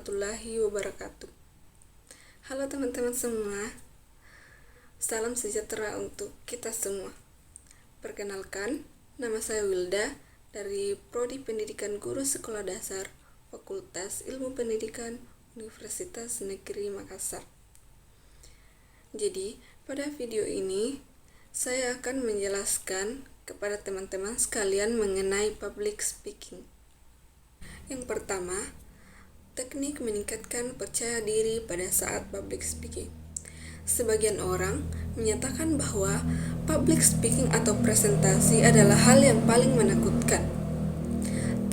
warahmatullahi wabarakatuh. Halo teman-teman semua, salam sejahtera untuk kita semua. Perkenalkan, nama saya Wilda dari Prodi Pendidikan Guru Sekolah Dasar Fakultas Ilmu Pendidikan Universitas Negeri Makassar. Jadi, pada video ini saya akan menjelaskan kepada teman-teman sekalian mengenai public speaking. Yang pertama, teknik meningkatkan percaya diri pada saat public speaking. Sebagian orang menyatakan bahwa public speaking atau presentasi adalah hal yang paling menakutkan.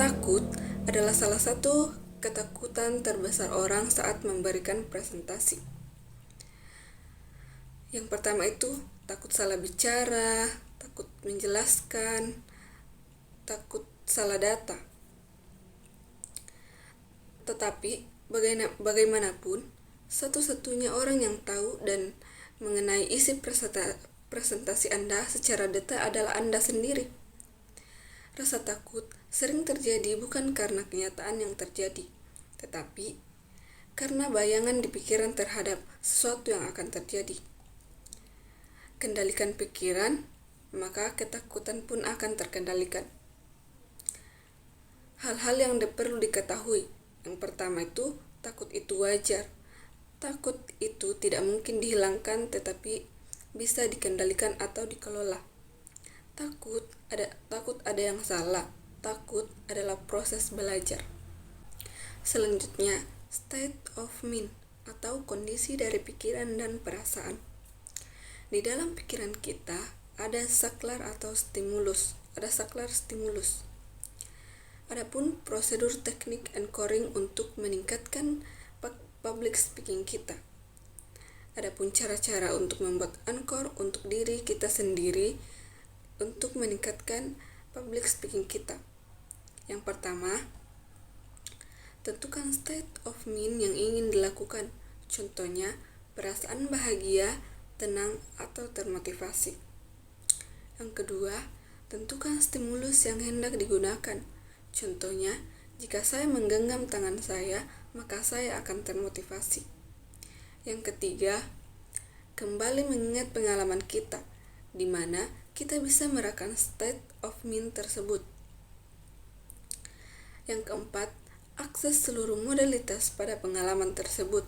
Takut adalah salah satu ketakutan terbesar orang saat memberikan presentasi. Yang pertama itu takut salah bicara, takut menjelaskan, takut salah data. Tetapi bagaimanapun, satu-satunya orang yang tahu dan mengenai isi presentasi Anda secara detail adalah Anda sendiri. Rasa takut sering terjadi bukan karena kenyataan yang terjadi, tetapi karena bayangan di pikiran terhadap sesuatu yang akan terjadi. Kendalikan pikiran, maka ketakutan pun akan terkendalikan. Hal-hal yang perlu diketahui. Yang pertama itu, takut itu wajar. Takut itu tidak mungkin dihilangkan, tetapi bisa dikendalikan atau dikelola. Takut ada yang salah. Takut adalah proses belajar. Selanjutnya, state of mind atau kondisi dari pikiran dan perasaan. Di dalam pikiran kita ada saklar atau stimulus. Adapun prosedur teknik anchoring untuk meningkatkan public speaking kita. Adapun cara-cara untuk membuat anchor untuk diri kita sendiri untuk meningkatkan public speaking kita. Yang pertama, tentukan state of mind yang ingin dilakukan. Contohnya, perasaan bahagia, tenang, atau termotivasi. Yang kedua, tentukan stimulus yang hendak digunakan. Contohnya, jika saya menggenggam tangan saya, maka saya akan termotivasi. Yang ketiga, kembali mengingat pengalaman kita, di mana kita bisa merasakan state of mind tersebut. Yang keempat, akses seluruh modalitas pada pengalaman tersebut.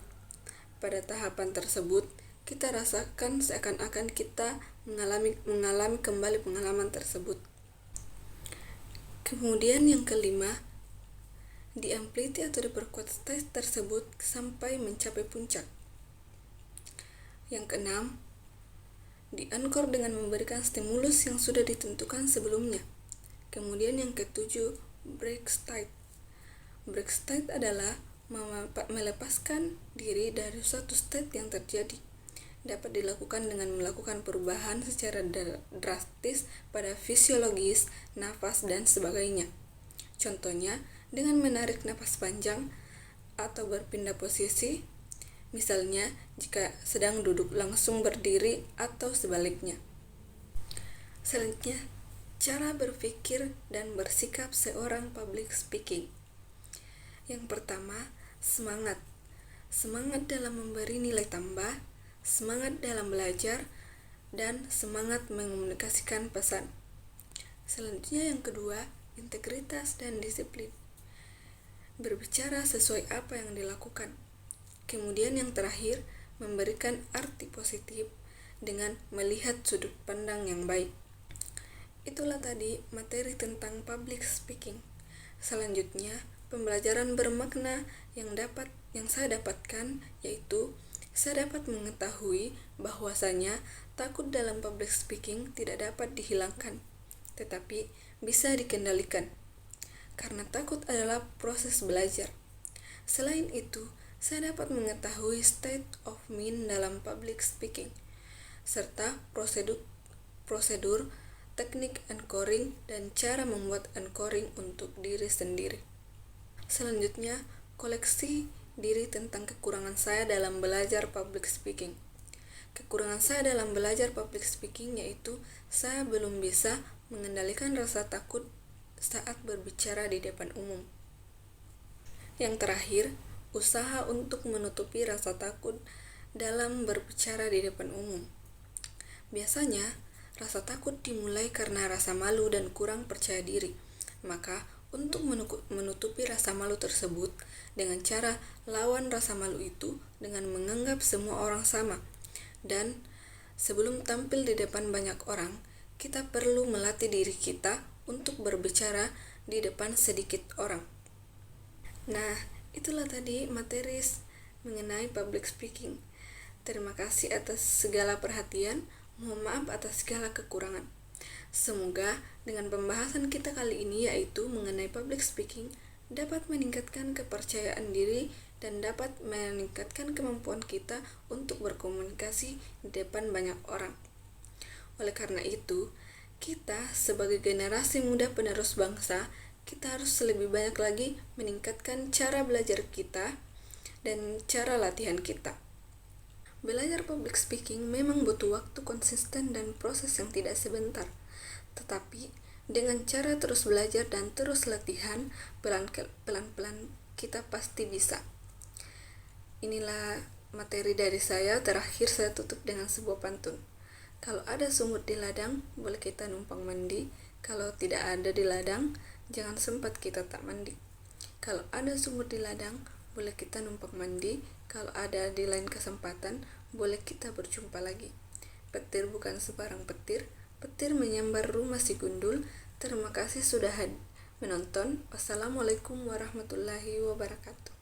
Pada tahapan tersebut, kita rasakan seakan-akan kita mengalami kembali pengalaman tersebut. Kemudian yang kelima, diampliti atau diperkuat stage tersebut sampai mencapai puncak. Yang keenam, diankor dengan memberikan stimulus yang sudah ditentukan sebelumnya. Kemudian yang ketujuh, break state. Break state adalah melepaskan diri dari suatu state yang terjadi. Dapat dilakukan dengan melakukan perubahan secara drastis pada fisiologis, nafas, dan sebagainya. Contohnya, dengan menarik napas panjang atau berpindah posisi, misalnya jika sedang duduk langsung berdiri atau sebaliknya. Selanjutnya, cara berpikir dan bersikap seorang public speaking. Yang pertama, semangat. Semangat dalam memberi nilai tambah, semangat dalam belajar, dan semangat mengkomunikasikan pesan. Selanjutnya yang kedua, integritas dan disiplin. Berbicara sesuai apa yang dilakukan. Kemudian yang terakhir, memberikan arti positif dengan melihat sudut pandang yang baik. Itulah tadi materi tentang public speaking. Selanjutnya, pembelajaran bermakna yang saya dapatkan yaitu saya dapat mengetahui bahwasanya takut dalam public speaking tidak dapat dihilangkan, tetapi bisa dikendalikan. Karena takut adalah proses belajar. Selain itu, saya dapat mengetahui state of mind dalam public speaking, serta prosedur teknik anchoring dan cara membuat anchoring untuk diri sendiri. Selanjutnya, koleksi diri tentang kekurangan saya dalam belajar public speaking. Kekurangan saya dalam belajar public speaking yaitu saya belum bisa mengendalikan rasa takut saat berbicara di depan umum. Yang terakhir, usaha untuk menutupi rasa takut dalam berbicara di depan umum. Biasanya, rasa takut dimulai karena rasa malu dan kurang percaya diri. Maka, untuk menutupi rasa malu tersebut dengan cara lawan rasa malu itu dengan menganggap semua orang sama. Dan sebelum tampil di depan banyak orang, kita perlu melatih diri kita untuk berbicara di depan sedikit orang. Nah, itulah tadi materi mengenai public speaking. Terima kasih atas segala perhatian. Mohon maaf atas segala kekurangan. Semoga dengan pembahasan kita kali ini yaitu mengenai public speaking dapat meningkatkan kepercayaan diri dan dapat meningkatkan kemampuan kita untuk berkomunikasi di depan banyak orang. Oleh karena itu, kita sebagai generasi muda penerus bangsa, kita harus lebih banyak lagi meningkatkan cara belajar kita dan cara latihan kita. Belajar public speaking memang butuh waktu konsisten dan proses yang tidak sebentar. Tetapi, dengan cara terus belajar dan terus latihan, pelan-pelan kita pasti bisa. Inilah materi dari saya. Terakhir saya tutup dengan sebuah pantun. Kalau ada sungut di ladang, boleh kita numpang mandi. Kalau tidak ada di ladang, jangan sempat kita tak mandi. Kalau ada sungut di ladang, boleh kita numpang mandi. Kalau ada di lain kesempatan, boleh kita berjumpa lagi. Petir bukan sebarang petir. Petir menyambar rumah si gundul. Terima kasih sudah menonton. Wassalamualaikum warahmatullahi wabarakatuh.